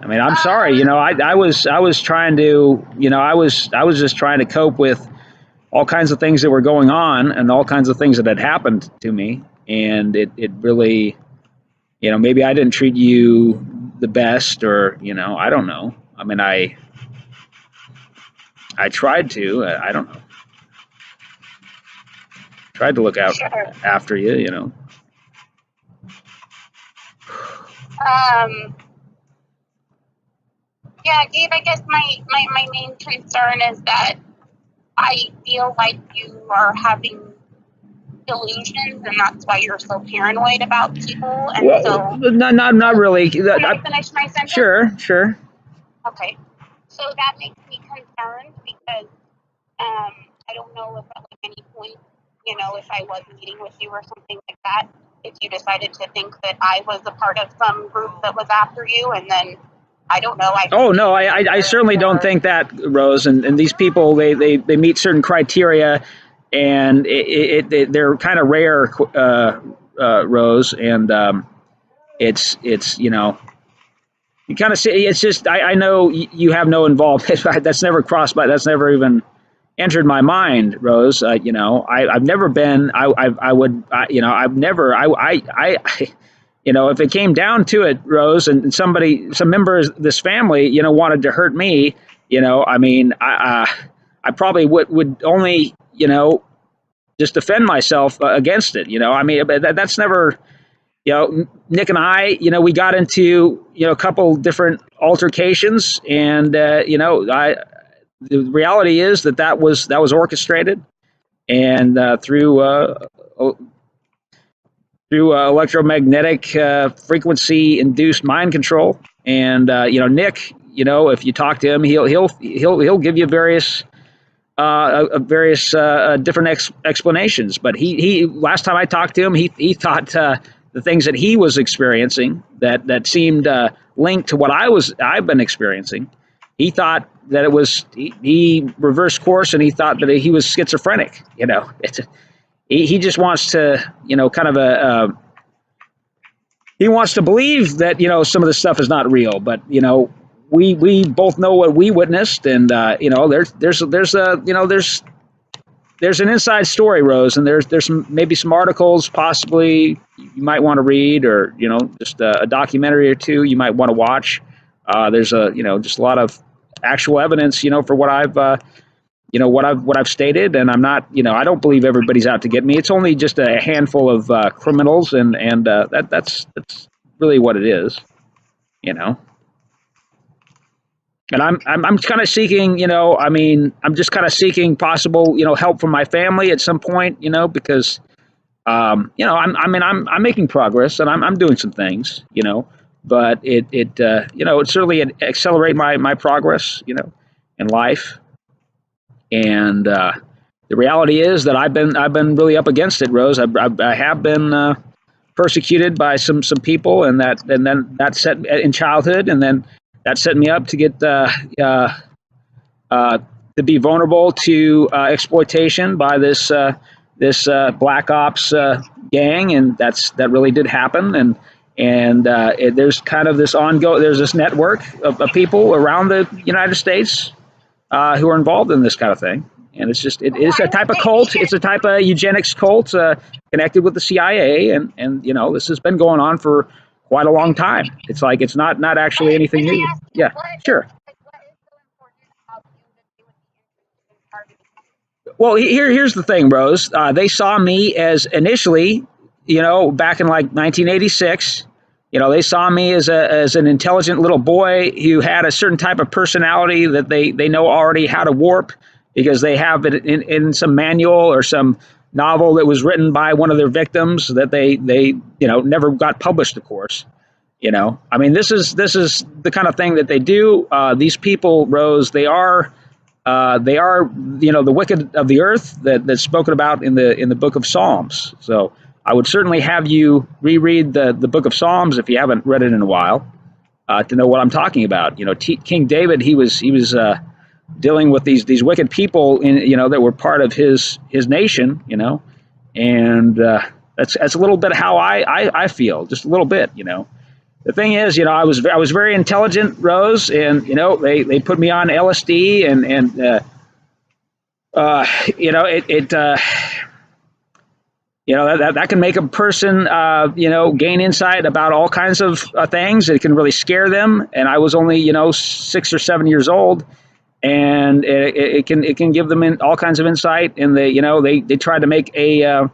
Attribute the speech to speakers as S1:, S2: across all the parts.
S1: I mean, I'm sorry. I was trying to, I was just trying to cope with all kinds of things that were going on and all kinds of things that had happened to me, and it really, maybe I didn't treat you the best, or I don't know. I mean, I tried to. I don't know. Tried to look out
S2: Sure.
S1: after you.
S2: Um, yeah, Gabe, I guess my main concern is that I feel like you are having delusions, and that's why you're so paranoid about people. And
S1: Well,
S2: so,
S1: not really.
S2: can I finish my sentence?
S1: Sure.
S2: Okay. So that makes me concerned because I don't know if at like any point, if I was meeting with you or something like that, if you decided to think that I was a part of some group that was after you, and then I don't know.
S1: Oh no, I certainly don't think that, Rose. And these people, they meet certain criteria, and they're kind of rare, Rose. And it's you kind of see. It's just I know you have no involvement. That's never crossed my. That's never even entered my mind, Rose. I've never been. I would. I've never. If it came down to it, Rose, and some members of this family, wanted to hurt me, I mean, I probably would only, just defend myself against it. I mean, that's never, Nick and I, we got into, a couple different altercations, and the reality is that was orchestrated, and through electromagnetic frequency induced mind control. And Nick, if you talk to him, he'll give you various different explanations. But he last time I talked to him, he thought the things that he was experiencing that seemed linked to what I've been experiencing. He thought that it was he reversed course, and he thought that he was schizophrenic. He just wants to, kind of he wants to believe that, some of this stuff is not real, but, we both know what we witnessed, and, there's an inside story, Rose, and there's maybe some articles possibly you might want to read, or, just a documentary or two you might want to watch. There's just a lot of actual evidence, for what I've stated, and I'm not, I don't believe everybody's out to get me. It's only just a handful of criminals, and that's really what it is, And I'm kind of seeking, I mean, I'm just kind of seeking possible, help from my family at some point, because, I'm making progress, and I'm doing some things, but it certainly accelerate my progress, in life. And the reality is that I've been really up against it, Rose. I have been persecuted by some people, and then that set in childhood, and then that set me up to get to be vulnerable to exploitation by this black ops gang, and that really did happen. And there's kind of this ongoing. There's this network of people around the United States who are involved in this kind of thing. And it's just, it is a type of cult. It's a type of eugenics cult connected with the CIA. And this has been going on for quite a long time. It's like, it's not actually anything new. Yeah, sure. Well, here's the thing, Rose. They saw me as initially, back in like 1986. They saw me as an intelligent little boy who had a certain type of personality that they know already how to warp, because they have it in some manual or some novel that was written by one of their victims that they never got published, of course. I mean, this is the kind of thing that they do. These people, Rose, they are the wicked of the earth that's spoken about in the book of Psalms. So I would certainly have you reread the book of Psalms if you haven't read it in a while, to know what I'm talking about. King David, he was dealing with these wicked people that were part of his nation, and that's a little bit how I feel, just a little bit, the thing is, I was very intelligent, Rose, and they put me on LSD, and it that can make a person gain insight about all kinds of things. It can really scare them. And I was only 6 or 7 years old, and it can give them all kinds of insight. And they tried to make an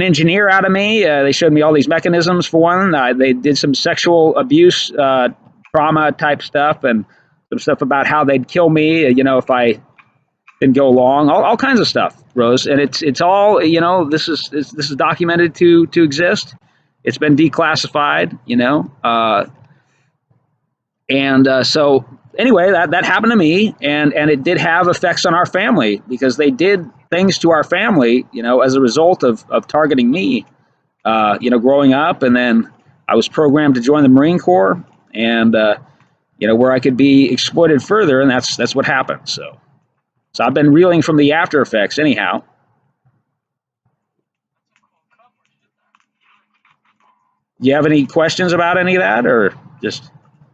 S1: engineer out of me. They showed me all these mechanisms for one. They did some sexual abuse, trauma type stuff, and some stuff about how they'd kill me, if I didn't go along. All kinds of stuff, Rose. And it's all, this is documented to exist. It's been declassified, so anyway, that happened to me, and it did have effects on our family, because they did things to our family, as a result of targeting me, growing up. And then I was programmed to join the Marine Corps, and where I could be exploited further, and that's what happened. So I've been reeling from the after effects anyhow. Do you have any questions about any of that, or just?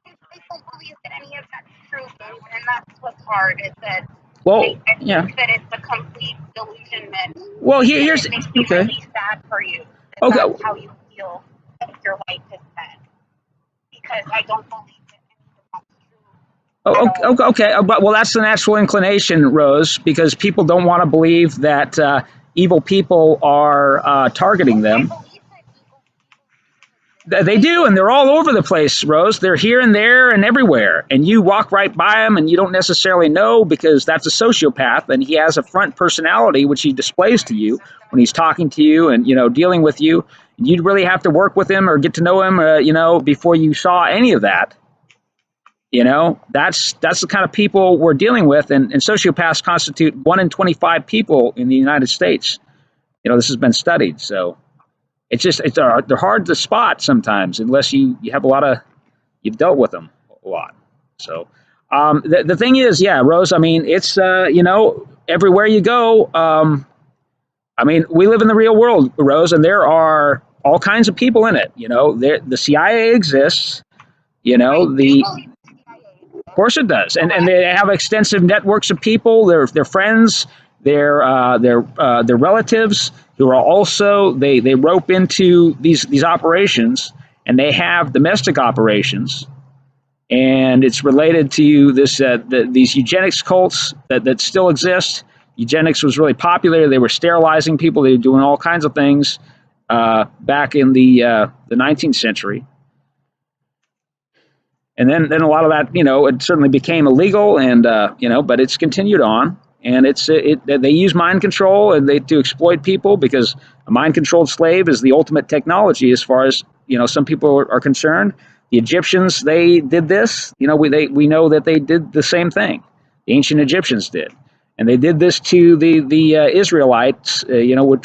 S2: I don't believe that any of that's true, and that's what's hard. Is that
S1: Well,
S2: I
S1: yeah.
S2: think that it's a complete delusionment.
S1: Well, here's
S2: It makes me
S1: okay.
S2: really sad for you.
S1: Okay.
S2: That's how you feel that your life is spent. Because I don't believe that any of that's true.
S1: Okay. Well, that's the natural inclination, Rose, because people don't want to believe that evil people are targeting them.
S2: I believe that
S1: They do, and they're all over the place, Rose. They're here and there and everywhere. And you walk right by them, and you don't necessarily know, because that's a sociopath, and he has a front personality which he displays to you when he's talking to you and dealing with you. You'd really have to work with him or get to know him, before you saw any of that. That's the kind of people we're dealing with, and sociopaths constitute 1 in 25 people in the United States. This has been studied, so. They're hard to spot sometimes, unless you have you've dealt with them a lot. So the thing is, yeah, Rose, I mean, it's everywhere you go. I mean, we live in the real world, Rose, and there are all kinds of people in it. The CIA exists. Of course it does, and they have extensive networks of people. Their friends, their relatives, who are also they rope into these operations, and they have domestic operations, and it's related to these eugenics cults that still exist. Eugenics was really popular. They were sterilizing people. They were doing all kinds of things back in the 19th century. And then a lot of that, it certainly became illegal, and but it's continued on, and they use mind control and to exploit people, because a mind controlled slave is the ultimate technology as far as some people are concerned. The Egyptians, they did this. We know that they did the same thing. The ancient Egyptians did, and they did this to the Israelites, who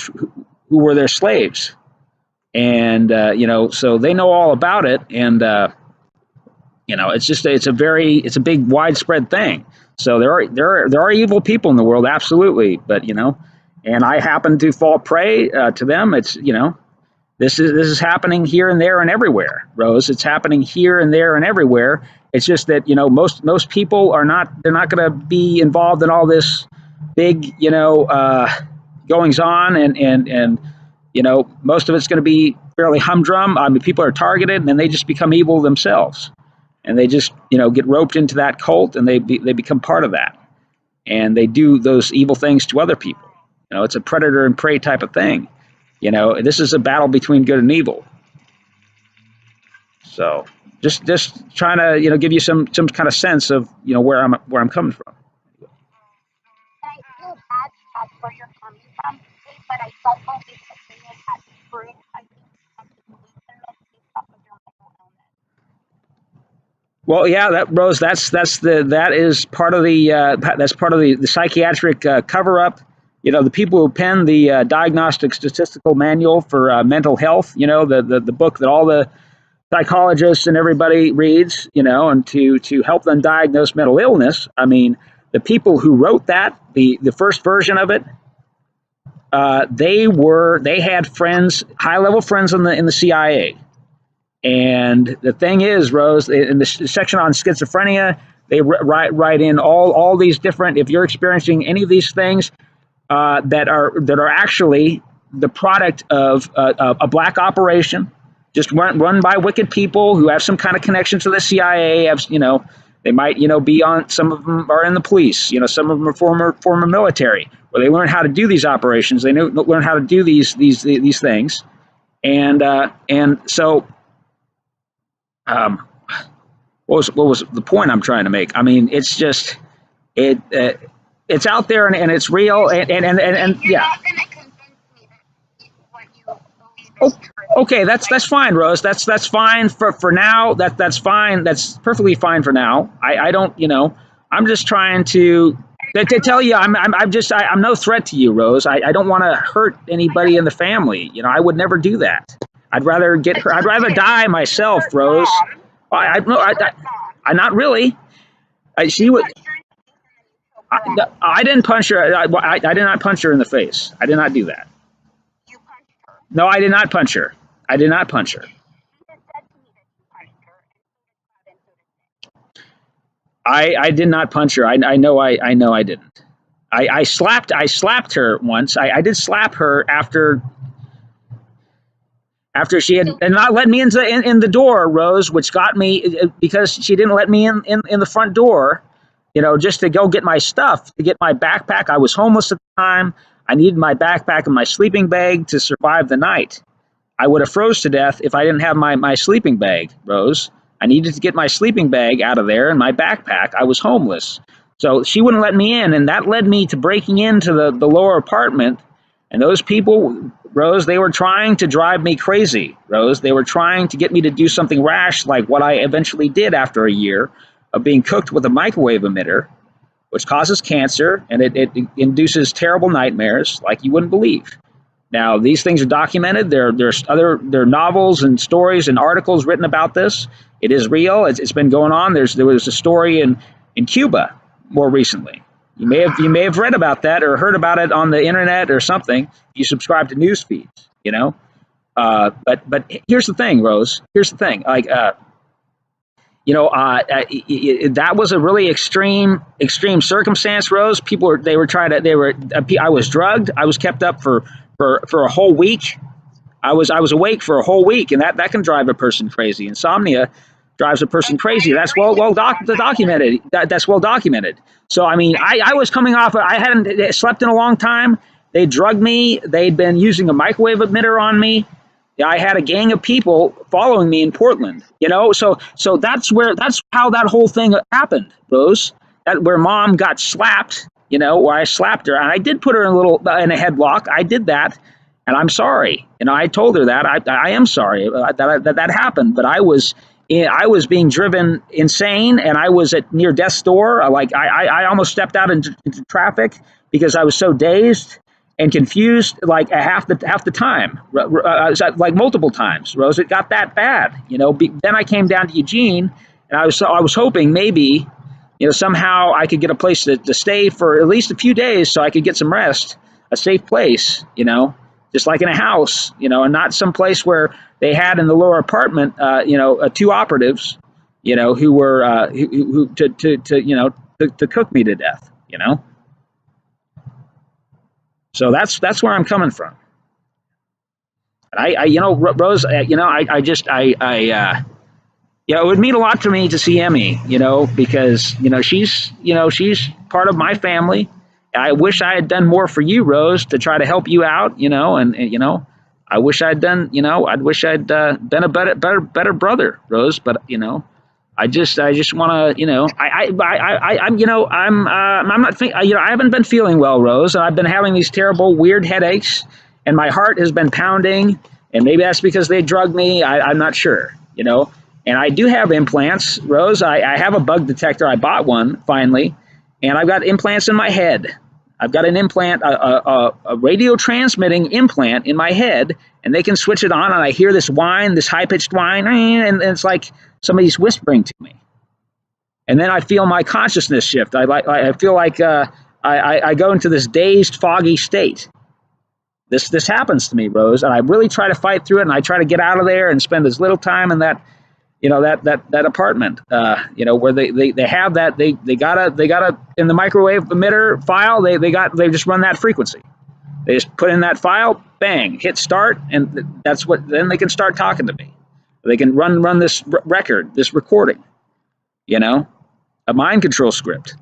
S1: were their slaves, and so they know all about it, and. It's a big widespread thing. So there are evil people in the world, absolutely, but and I happen to fall prey to them. It's this is happening here and there and everywhere, Rose. It's happening here and there and everywhere. It's just that most people they're not going to be involved in all this big goings on, and most of it's going to be fairly humdrum. I mean, people are targeted, and then they just become evil themselves. And they just, get roped into that cult, and they become part of that, and they do those evil things to other people. It's a predator and prey type of thing. This is a battle between good and evil. So just trying to give you some kind of sense of where I'm coming from.
S2: And I feel bad where you're coming from, but I don't believe that any of that's true. I think that's a delusion based off of your mental illness.
S1: Well, yeah, Rose, that is part of the psychiatric cover up. The people who penned the Diagnostic Statistical Manual for Mental Health. The book that all the psychologists and everybody reads. And to help them diagnose mental illness. I mean, the people who wrote that, the first version of it, they had friends, high level friends in the CIA. And the thing is, Rose, in the section on schizophrenia, they write in all these different. If you're experiencing any of these things that are actually the product of a black operation, just run by wicked people who have some kind of connection to the CIA. They might be on. Some of them are in the police. Some of them are former military, where they learn how to do these operations. They learn how to do these things, and so. Um, what was the point I'm trying to make? I mean, it's just it it's out there and it's real and
S2: You're
S1: yeah.
S2: not going to convince me that what you believe
S1: Oh,
S2: is true.
S1: okay, that's fine, Rose. That's fine for now. That's fine. That's perfectly fine for now. I don't I'm just trying to tell you I'm no threat to you, Rose. I don't want to hurt anybody in the family. I would never do that. I'd rather get hurt. I'd rather die myself,
S2: Hurt
S1: Rose.
S2: mom.
S1: I no,
S2: You hurt mom.
S1: I not really. She
S2: You
S1: would.
S2: punched her in the face and then you choked her out.
S1: I didn't punch her. I did not punch her in the face. I did not do that.
S2: You punched her.
S1: No, I did not punch her. I did not punch her.
S2: She has said to me that you punched her, and so did Cloud, and so did Nick.
S1: I did not punch her. I know I didn't. I slapped her once. I did slap her after she had and not let me in the door, Rose, which got me because she didn't let me in the front door, just to go get my stuff, to get my backpack. I was homeless at the time. I needed my backpack and my sleeping bag to survive the night. I would have froze to death if I didn't have my sleeping bag, Rose. I needed to get my sleeping bag out of there and my backpack. I was homeless. So she wouldn't let me in, and that led me to breaking into the lower apartment. And those people, Rose, they were trying to drive me crazy, Rose. They were trying to get me to do something rash like what I eventually did after a year of being cooked with a microwave emitter, which causes cancer and it induces terrible nightmares like you wouldn't believe. Now, these things are documented. There are novels and stories and articles written about this. It is real. It's been going on. There was a story in Cuba more recently. You may have read about that or heard about it on the internet or something. You subscribe to news feeds, But here's the thing, Rose. Here's the thing. That was a really extreme circumstance, Rose. I was drugged. I was kept up for a whole week. I was awake for a whole week, and that can drive a person crazy. Insomnia drives a person crazy. That's documented. That's well documented. So I mean, I was coming off. I hadn't slept in a long time. They drugged me. They'd been using a microwave emitter on me. I had a gang of people following me in Portland. So that's how that whole thing happened, Rose. That where Mom got slapped. Where I slapped her, and I did put her in a headlock. I did that. And I'm sorry. I told her that I am sorry that happened. But I was being driven insane, and I was at near death's door. I almost stepped out into traffic because I was so dazed and confused, like half the time, like multiple times. Rose, it got that bad. Then I came down to Eugene, and I was hoping maybe, somehow I could get a place to stay for at least a few days so I could get some rest, a safe place, just like in a house, and not some place where they had in the lower apartment, two operatives, who were who to cook me to death, So that's where I'm coming from. And Rose, it would mean a lot to me to see Emmy, because she's part of my family. I wish I had done more for you, Rose, to try to help you out, and I wish I'd done, I wish I'd been a better brother, Rose. But I just want to, I'm not think, I haven't been feeling well, Rose, and I've been having these terrible, weird headaches, and my heart has been pounding, and maybe that's because they drugged me. I'm not sure, And I do have implants, Rose. I have a bug detector. I bought one finally, and I've got implants in my head. I've got an implant, a radio transmitting implant in my head, and they can switch it on, and I hear this whine, this high pitched whine, and it's like somebody's whispering to me. And then I feel my consciousness shift. I feel like I go into this dazed, foggy state. This happens to me, Rose, and I really try to fight through it, and I try to get out of there and spend as little time in that that apartment, where they have that they gotta in the microwave emitter file, they just run that frequency. They just put in that file, bang, hit start, and that's what then they can start talking to me. They can run this record, this recording, you know, a mind control script.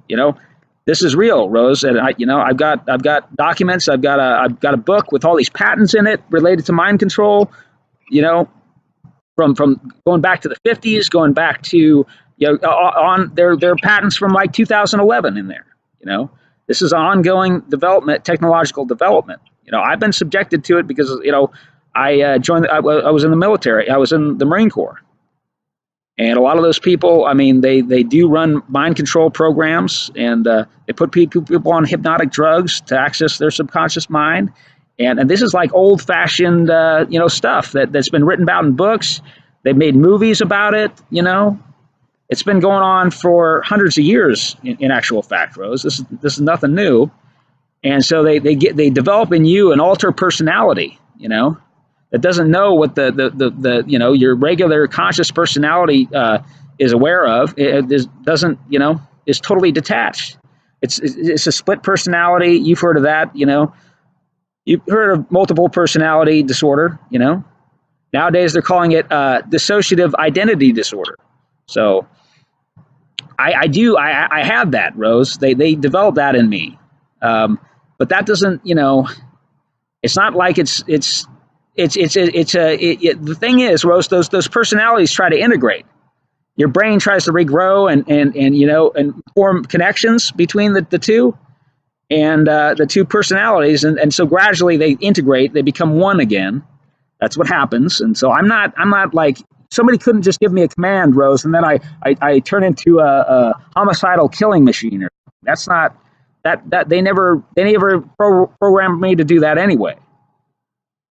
S1: This is real, Rose, and I've got documents. I've got a book with all these patents in it related to mind control. You know, from going back to the 50s, going back to on their patents from like 2011 in there. This is ongoing development, technological development. I've been subjected to it because I joined. I was in the military. I was in the Marine Corps. And a lot of those people, I mean, they do run mind control programs, and they put people on hypnotic drugs to access their subconscious mind. And this is like old fashioned, stuff that's been written about in books. They've made movies about it. It's been going on for hundreds of years. In actual fact, Rose, this is nothing new. And so they develop in you an alter personality. That doesn't know what the your regular conscious personality is aware of. It doesn't is totally detached. It's a split personality. You've heard of that. You've heard of multiple personality disorder. Nowadays they're calling it dissociative identity disorder. So I have that, Rose. They developed that in me, but that doesn't it's not like the thing is, Rose, those personalities try to integrate. Your brain tries to regrow and form connections between the two and the two personalities, and so gradually they integrate. They become one again. That's what happens. And so I'm not like somebody couldn't just give me a command, Rose, and then I turn into a homicidal killing machine. That's not that they never programmed me to do that anyway.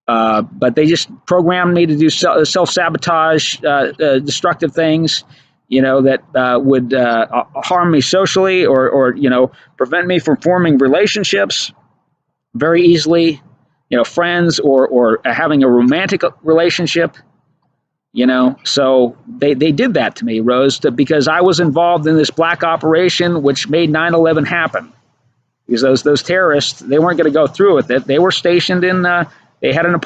S1: But they just programmed me to do self-sabotage, destructive things, that would harm me socially or prevent me from forming relationships very easily, friends or having a romantic relationship, So they did that to me, Rose, because I was involved in this black operation which made 9/11 happen. Because those terrorists, they weren't going to go through with it. They were stationed in they had a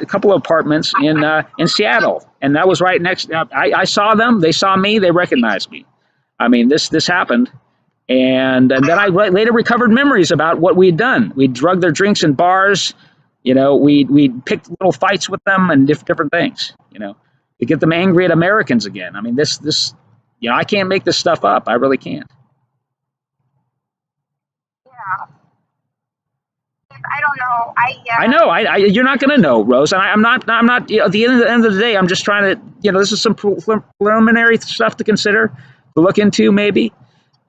S1: couple of apartments in Seattle, and that was right next. I saw them, they saw me, they recognized me. I mean, this happened, and then I later recovered memories about what we'd done. We drugged their drinks in bars, we picked little fights with them and different things, to get them angry at Americans again. I mean, this I can't make this stuff up. I really can't.
S2: Yeah. I don't know.
S1: I know. You're not going to know, Rose. And I'm not. At the end of the day, I'm just trying to. This is some preliminary stuff to consider, to look into, maybe.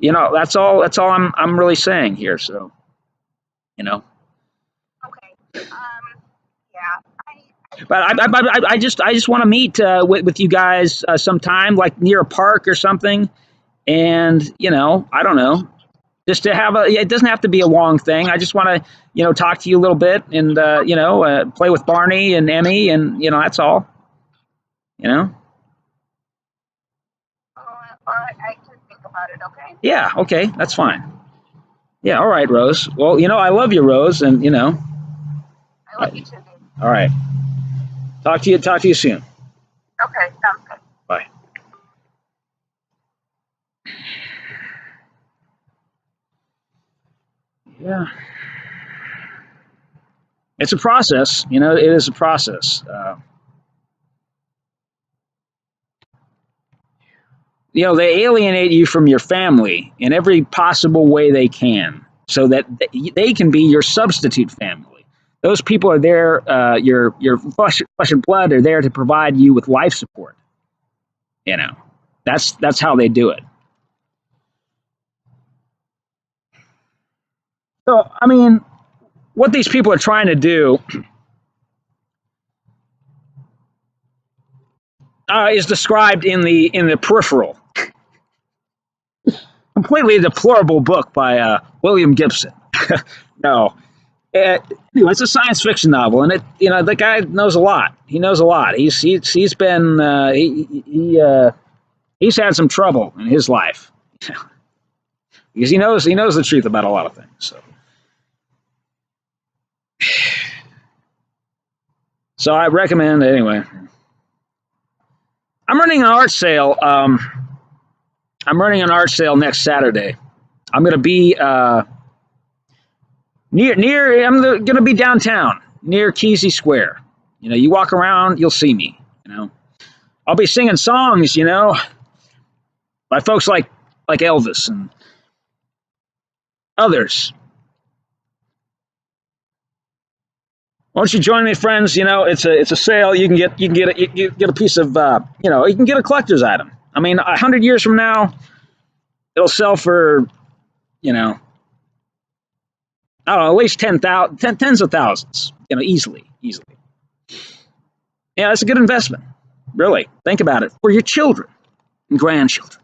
S1: That's all. That's all I'm really saying here. So,
S2: Okay. Yeah.
S1: But I just want to meet with you guys sometime, like near a park or something, and I don't know. Just to have it doesn't have to be a long thing. I just want to, talk to you a little bit and, play with Barney and Emmy and, that's all,
S2: I can think about it, okay?
S1: Yeah, okay, that's fine. Yeah, all right, Rose. Well, I love you, Rose, and,
S2: I love you too, babe.
S1: All right. Talk to you soon.
S2: Okay, sounds good.
S1: Bye. Yeah. It's a process, it is a process. They alienate you from your family in every possible way they can so that they can be your substitute family. Those people are there, your flesh and blood are there to provide you with life support. That's how they do it. So, I mean, what these people are trying to do is described in the Peripheral, completely deplorable book by William Gibson. No, Anyway, it's a science fiction novel, and the guy knows a lot. He knows a lot. He's been he's had some trouble in his life because he knows the truth about a lot of things. So I recommend anyway. I'm running an art sale. I'm running an art sale next Saturday. I'm going to be near. I'm going to be downtown near Kesey Square. You walk around, you'll see me. I'll be singing songs. By folks like Elvis and others. Won't you join me, friends? It's a sale. You can get a piece of you can get a collector's item. I mean, 100 years from now, it'll sell for I don't know, at least 10,000, tens of thousands. Easily. Yeah, that's a good investment. Really, think about it for your children and grandchildren.